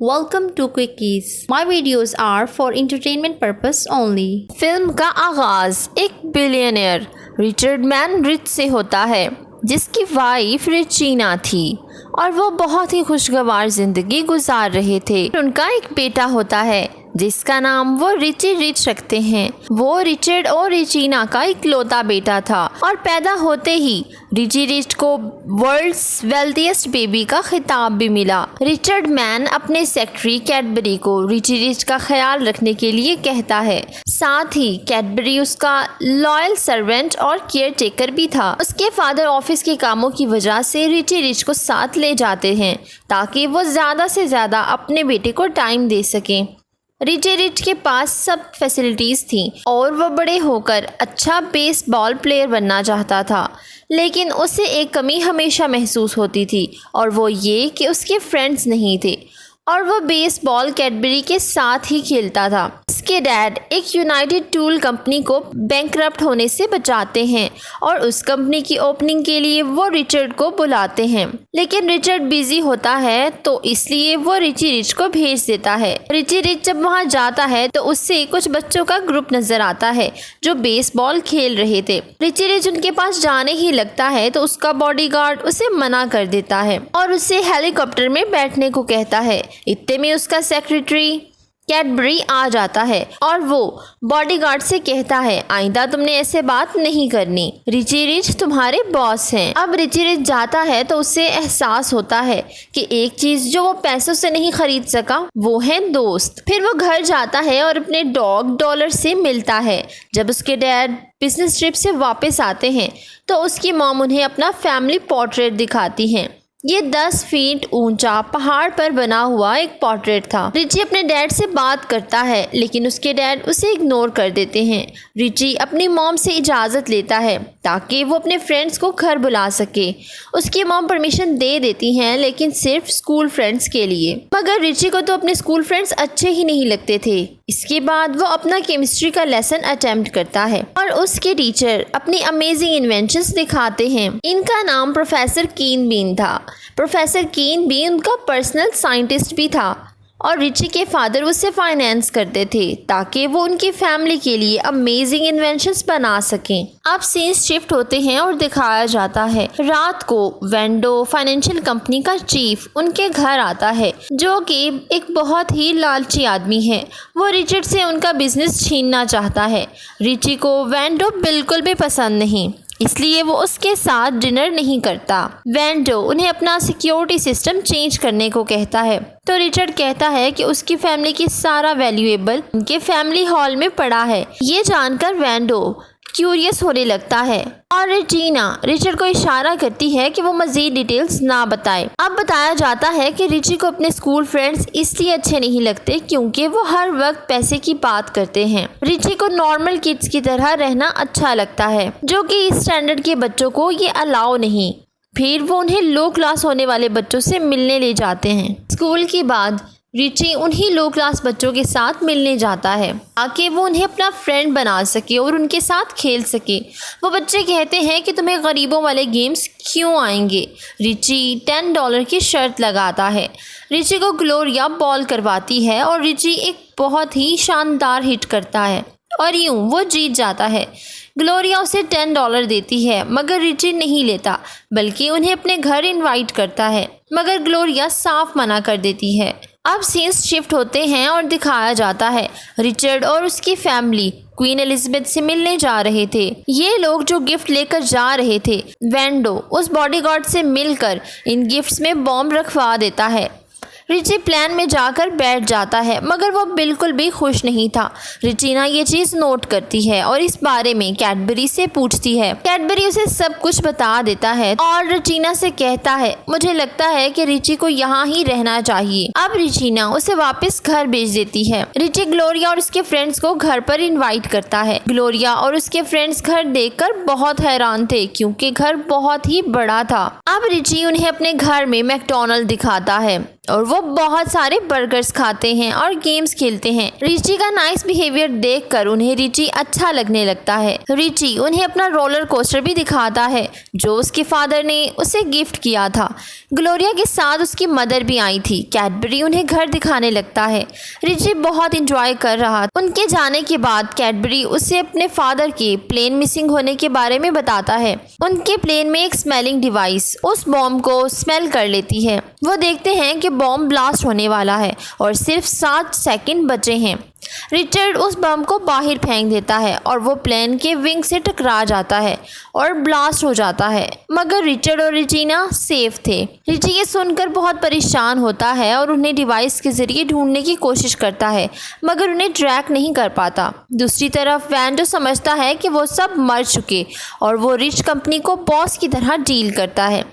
Welcome to Quickies. My videos are for entertainment purpose only. Film का आगाज एक billionaire Richard man rich से होता है जिसकी वाइफ रिचीना थी और वो बहुत ही खुशगवार जिंदगी गुजार रहे थे। उनका एक बेटा होता है जिसका नाम वो रिची रिच रखते हैं। वो रिचर्ड और रिचीना का इकलौता बेटा था और पैदा होते ही रिची रिच को वर्ल्ड्स वेल्थिएस्ट बेबी का खिताब भी मिला। रिचर्ड मैन अपने सेक्रेटरी कैडबरी को रिची रिच का ख्याल रखने के लिए कहता है। साथ ही कैडबरी उसका लॉयल सर्वेंट और केयर टेकर भी था। उसके फादर ऑफिस के कामों की वजह से रिची रिच को साथ ले जाते हैं ताकि वो ज़्यादा से ज़्यादा अपने बेटे को टाइम दे सकें। रिची रिच के पास सब फैसिलिटीज़ थी और वह बड़े होकर अच्छा बेसबॉल प्लेयर बनना चाहता था, लेकिन उसे एक कमी हमेशा महसूस होती थी और वो ये कि उसके फ्रेंड्स नहीं थे और वह बेसबॉल कैडबरी के साथ ही खेलता था। उसके डैड एक यूनाइटेड टूल कंपनी को बैंकरप्ट होने से बचाते हैं और उस कंपनी की ओपनिंग के लिए वो रिचर्ड को बुलाते हैं, लेकिन रिचर्ड बिजी होता है तो इसलिए वो रिची रिच को भेज देता है। रिची रिच जब वहां जाता है तो उससे कुछ बच्चों का ग्रुप नजर आता है जो बेसबॉल खेल रहे थे। रिची रिच उनके पास जाने ही लगता है तो उसका बॉडीगार्ड उसे मना कर देता है और उसे हेलीकॉप्टर में बैठने को कहता है। इतने में उसका सेक्रेटरी कैडबरी आ जाता है और वो बॉडीगार्ड से कहता है, आइंदा तुमने ऐसे बात नहीं करनी, रिची रिच तुम्हारे बॉस हैं। अब रिची रिच जाता है तो उसे एहसास होता है कि एक चीज जो वो पैसों से नहीं खरीद सका वो है दोस्त। फिर वो घर जाता है और अपने डॉग डॉलर से मिलता है। जब उसके डैड बिजनेस ट्रिप से वापस आते हैं तो उसकी मॉम उन्हें अपना फैमिली पोर्ट्रेट दिखाती हैं। ये 10 फीट ऊंचा पहाड़ पर बना हुआ एक पोर्ट्रेट था। रिची अपने डैड से बात करता है लेकिन उसके डैड उसे इग्नोर कर देते हैं। रिची अपनी मॉम से इजाज़त लेता है ताकि वो अपने फ्रेंड्स को घर बुला सके। उसकी मॉम परमिशन दे देती हैं लेकिन सिर्फ स्कूल फ्रेंड्स के लिए, मगर रिची को तो अपने स्कूल फ्रेंड्स अच्छे ही नहीं लगते थे। इसके बाद वो अपना केमिस्ट्री का लेसन अटेम्प्ट करता है और उसके टीचर अपनी अमेजिंग इन्वेंशंस दिखाते हैं। इनका नाम प्रोफेसर कीन बीन था। प्रोफेसर कीन बीन उनका पर्सनल साइंटिस्ट भी था और रिची के फादर उससे फाइनेंस करते थे ताकि वो उनकी फैमिली के लिए अमेजिंग इन्वेंशंस बना सकें। अब सीन्स शिफ्ट होते हैं और दिखाया जाता है रात को वेंडो फाइनेंशियल कंपनी का चीफ उनके घर आता है जो कि एक बहुत ही लालची आदमी है। वो रिचर्ड से उनका बिजनेस छीनना चाहता है। रिची को वेंडो बिल्कुल भी पसंद नहीं, इसलिए वो उसके साथ डिनर नहीं करता। वेंडो उन्हें अपना सिक्योरिटी सिस्टम चेंज करने को कहता है तो रिचर्ड कहता है कि उसकी फैमिली की सारा वैल्यूएबल उनके फैमिली हॉल में पड़ा है। ये जानकर वेंडो क्यूरियस होने लगता है और रिचीना रिचर्ड को इशारा करती है कि वो मजीद डिटेल्स ना बताए। अब बताया जाता है कि रिची को अपने स्कूल फ्रेंड्स इसलिए अच्छे नहीं लगते क्योंकि वो हर वक्त पैसे की बात करते हैं। रिची को नॉर्मल किड्स की तरह रहना अच्छा लगता है जो कि इस स्टैंडर्ड के बच्चों को ये अलाउ नहीं। फिर वो उन्हें लो क्लास होने वाले बच्चों से मिलने ले जाते हैं। स्कूल के बाद रिची उन्हीं लो क्लास बच्चों के साथ मिलने जाता है ताकि वो उन्हें अपना फ्रेंड बना सके और उनके साथ खेल सके। वो बच्चे कहते हैं कि तुम्हें गरीबों वाले गेम्स क्यों आएंगे। रिची $10 की शर्त लगाता है। रिची को ग्लोरिया बॉल करवाती है और रिची एक बहुत ही शानदार हिट करता है और यूं वो जीत जाता है। ग्लोरिया उसे $10 देती है मगर रिची नहीं लेता बल्कि उन्हें अपने घर इनवाइट करता है, मगर ग्लोरिया साफ मना कर देती है। अब सीन्स शिफ्ट होते हैं और दिखाया जाता है रिचर्ड और उसकी फैमिली क्वीन एलिजाबेथ से मिलने जा रहे थे। ये लोग जो गिफ्ट लेकर जा रहे थे, वेंडो उस बॉडीगार्ड से मिलकर इन गिफ्ट्स में बॉम्ब रखवा देता है। रिची प्लान में जाकर बैठ जाता है मगर वो बिल्कुल भी खुश नहीं था। रिचीना ये चीज़ नोट करती है और इस बारे में कैडबरी से पूछती है। कैडबरी उसे सब कुछ बता देता है और रिचीना से कहता है, मुझे लगता है कि रिची को यहाँ ही रहना चाहिए। अब रिचीना उसे वापस घर भेज देती है। रिची ग्लोरिया और उसके फ्रेंड्स को घर पर इन्वाइट करता है। ग्लोरिया और उसके फ्रेंड्स घर देखकर बहुत हैरान थे क्योंकि घर बहुत ही बड़ा था। अब रिची उन्हें अपने घर में मैकडॉनल्ड दिखाता है और वो बहुत सारे बर्गर्स खाते हैं और गेम्स खेलते हैं। रिची का नाइस बिहेवियर देखकर उन्हें रिची अच्छा लगने लगता है। रिची उन्हें अपना रोलर कोस्टर भी दिखाता है जो उसके फादर ने उसे गिफ्ट किया था। ग्लोरिया के साथ उसकी मदर भी आई थी। कैडबरी उन्हें घर दिखाने लगता है। रिची बहुत इंजॉय कर रहा था। उनके जाने के बाद कैडबरी उसे अपने फादर के प्लेन मिसिंग होने के बारे में बताता है। उनके प्लेन में एक स्मेलिंग डिवाइस उस बॉम्ब को स्मेल कर लेती है। वो देखते हैं कि बॉम्ब ब्लास्ट होने वाला है और सिर्फ 7 सेकंड बचे हैं। रिचर्ड उस बम को बाहर फेंक देता है और वो प्लेन के विंग से टकरा जाता है और ब्लास्ट हो जाता है, मगर रिचर्ड और रेजिना सेफ थे। रिची ये सुनकर बहुत परेशान होता है और उन्हें डिवाइस के जरिए ढूंढने की कोशिश करता है, मगर उन्हें ट्रैक नहीं कर पाता। दूसरी तरफ वैंडो समझता है कि वो सब मर चुके और वो रिच कंपनी को बॉस की तरह डील करता है।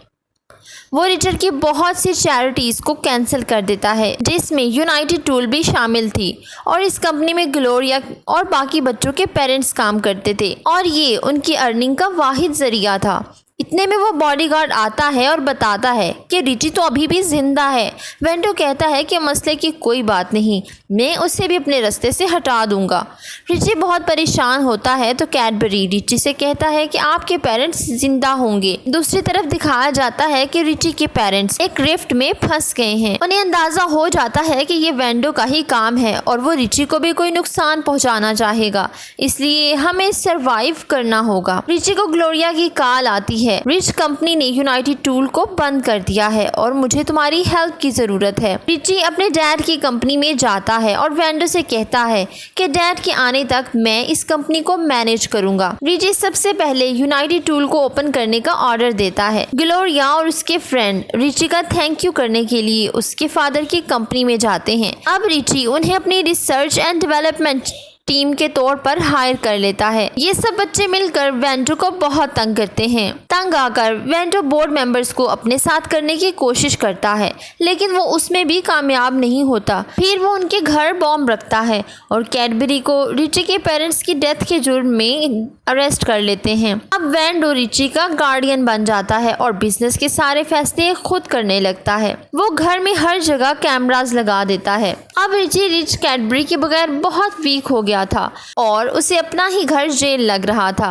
वो रिचर्ड की बहुत सी चैरिटीज़ को कैंसिल कर देता है, जिसमें यूनाइटेड टूल भी शामिल थी, और इस कंपनी में ग्लोरिया और बाकी बच्चों के पेरेंट्स काम करते थे और ये उनकी अर्निंग का वाहिद जरिया था। इतने में वो बॉडीगार्ड आता है और बताता है कि रिची तो अभी भी जिंदा है। वेंडो कहता है कि मसले की कोई बात नहीं, मैं उसे भी अपने रास्ते से हटा दूंगा। रिची बहुत परेशान होता है तो कैडबरी रिची से कहता है कि आपके पेरेंट्स जिंदा होंगे। दूसरी तरफ दिखाया जाता है कि रिची के पेरेंट्स एक रिफ्ट में फंस गए हैं। उन्हें अंदाजा हो जाता है कि ये वेंडो का ही काम है और वो रिची को भी कोई नुकसान पहुंचाना चाहेगा, इसलिए हमें सरवाइव करना होगा। रिची को ग्लोरिया की कॉल आती है। रिच कंपनी ने यूनाइटेड टूल को बंद कर दिया है और मुझे तुम्हारी हेल्प की जरूरत है। रिची अपने डैड की कंपनी में जाता है और वेंडो से कहता है कि डैड के आने तक मैं इस कंपनी को मैनेज करूंगा। रिची सबसे पहले यूनाइटेड टूल को ओपन करने का ऑर्डर देता है। ग्लोरिया और उसके फ्रेंड रिची का थैंक यू करने के लिए उसके फादर की कंपनी में जाते हैं। अब रिची उन्हें अपनी रिसर्च एंड डेवलपमेंट टीम के तौर पर हायर कर लेता है। ये सब बच्चे मिलकर वेंडो को बहुत तंग करते हैं। तंग आकर वेंडो बोर्ड मेंबर्स को अपने साथ करने की कोशिश करता है, लेकिन वो उसमें भी कामयाब नहीं होता। फिर वो उनके घर बॉम्ब रखता है और कैडबरी को रिची के पेरेंट्स की डेथ के जुर्म में अरेस्ट कर लेते हैं। अब वेंडो रिची का गार्डियन बन जाता है और बिजनेस के सारे फैसले खुद करने लगता है। वो घर में हर जगह कैमरास लगा देता है। अब रिची रिच कैडबरी के बगैर बहुत वीक हो गया था और उसे अपना ही घर जेल लग रहा था।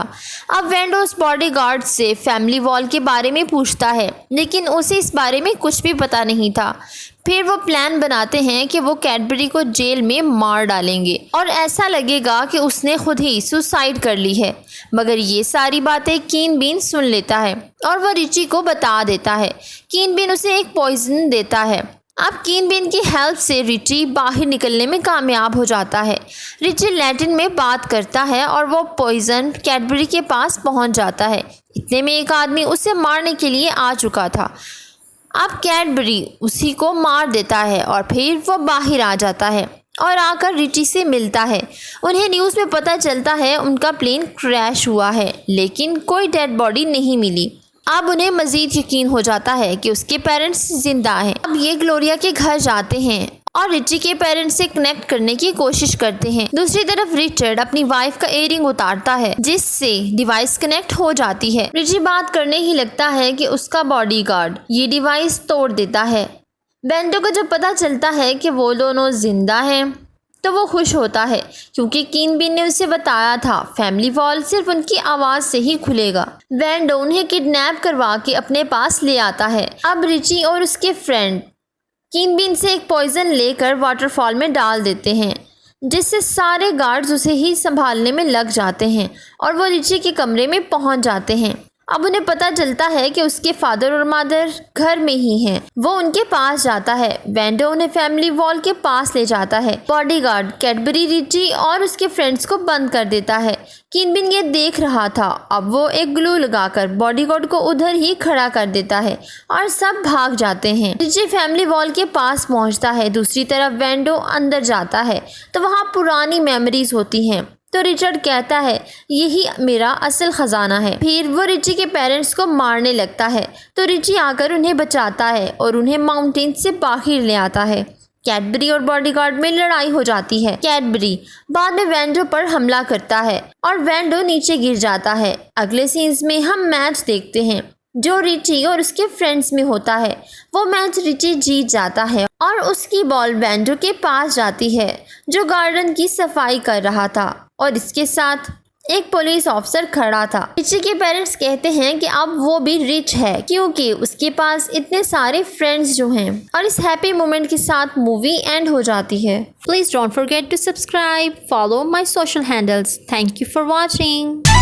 अब वेंडो उस बॉडीगार्ड से फैमिली वॉल के बारे में पूछता है, लेकिन उसे इस बारे में कुछ भी पता नहीं था। फिर वो प्लान बनाते हैं कि वो कैडबरी को जेल में मार डालेंगे और ऐसा लगेगा कि उसने खुद ही सुसाइड कर ली है, मगर ये सारी बातें कीन बीन सुन लेता है और वो रिची को बता देता है। कीन बीन उसे एक पॉइजन देता है। अब कीन बीन की हेल्प से रिची बाहर निकलने में कामयाब हो जाता है। रिची लैटिन में बात करता है और वो पॉइजन कैडबरी के पास पहुंच जाता है। इतने में एक आदमी उसे मारने के लिए आ चुका था। अब कैडबरी उसी को मार देता है और फिर वो बाहर आ जाता है और आकर रिची से मिलता है। उन्हें न्यूज़ में पता चलता है उनका प्लेन क्रैश हुआ है, लेकिन कोई डेड बॉडी नहीं मिली। अब उन्हें मज़ीद यकीन हो जाता है कि उसके पेरेंट्स जिंदा हैं। अब ये ग्लोरिया के घर जाते हैं और रिची के पेरेंट्स से कनेक्ट करने की कोशिश करते हैं। दूसरी तरफ रिचर्ड अपनी वाइफ का इयररिंग उतारता है, जिससे डिवाइस कनेक्ट हो जाती है। रिची बात करने ही लगता है कि उसका बॉडीगार्ड ये डिवाइस तोड़ देता है। वेंडो को जब पता चलता है कि वो दोनों जिंदा हैं तो वो खुश होता है, क्योंकि कीन बीन ने उसे बताया था फैमिली वॉल सिर्फ उनकी आवाज़ से ही खुलेगा। वेंडो उन्हें किडनैप करवा के अपने पास ले आता है। अब रिची और उसके फ्रेंड कीन बीन से एक पॉइजन लेकर वाटरफॉल में डाल देते हैं, जिससे सारे गार्ड्स उसे ही संभालने में लग जाते हैं और वो रिची के कमरे में पहुंच जाते हैं। अब उन्हें पता चलता है कि उसके फादर और मदर घर में ही हैं। वो उनके पास जाता है। वेंडो उन्हें फैमिली वॉल के पास ले जाता है। बॉडीगार्ड कैडबरी रिची और उसके फ्रेंड्स को बंद कर देता है। कीन बीन ये देख रहा था। अब वो एक ग्लू लगाकर बॉडीगार्ड को उधर ही खड़ा कर देता है और सब भाग जाते हैं। रिची फैमिली वॉल के पास पहुंचता है। दूसरी तरफ वेंडो अंदर जाता है तो वहाँ पुरानी मेमोरीज होती हैं। तो रिचर्ड कहता है यही मेरा असल खजाना है। फिर वो रिची के पेरेंट्स को मारने लगता है तो रिची आकर उन्हें बचाता है और उन्हें माउंटेन से बाहर ले आता है। कैडबरी और बॉडीगार्ड में लड़ाई हो जाती है। कैडबरी बाद में वेंडो पर हमला करता है और वेंडो नीचे गिर जाता है। अगले सीन्स में हम मैच देखते हैं जो रिची और उसके फ्रेंड्स में होता है। वो मैच रिची जीत जाता है और उसकी बॉल बेंडो के पास जाती है जो गार्डन की सफाई कर रहा था और इसके साथ एक पुलिस ऑफिसर खड़ा था। रिची के पेरेंट्स कहते हैं कि अब वो भी रिच है क्योंकि उसके पास इतने सारे फ्रेंड्स जो हैं, और इस हैप्पी मोमेंट के साथ मूवी एंड हो जाती है। Please don't forget to subscribe, follow my social handles. Thank you for watching.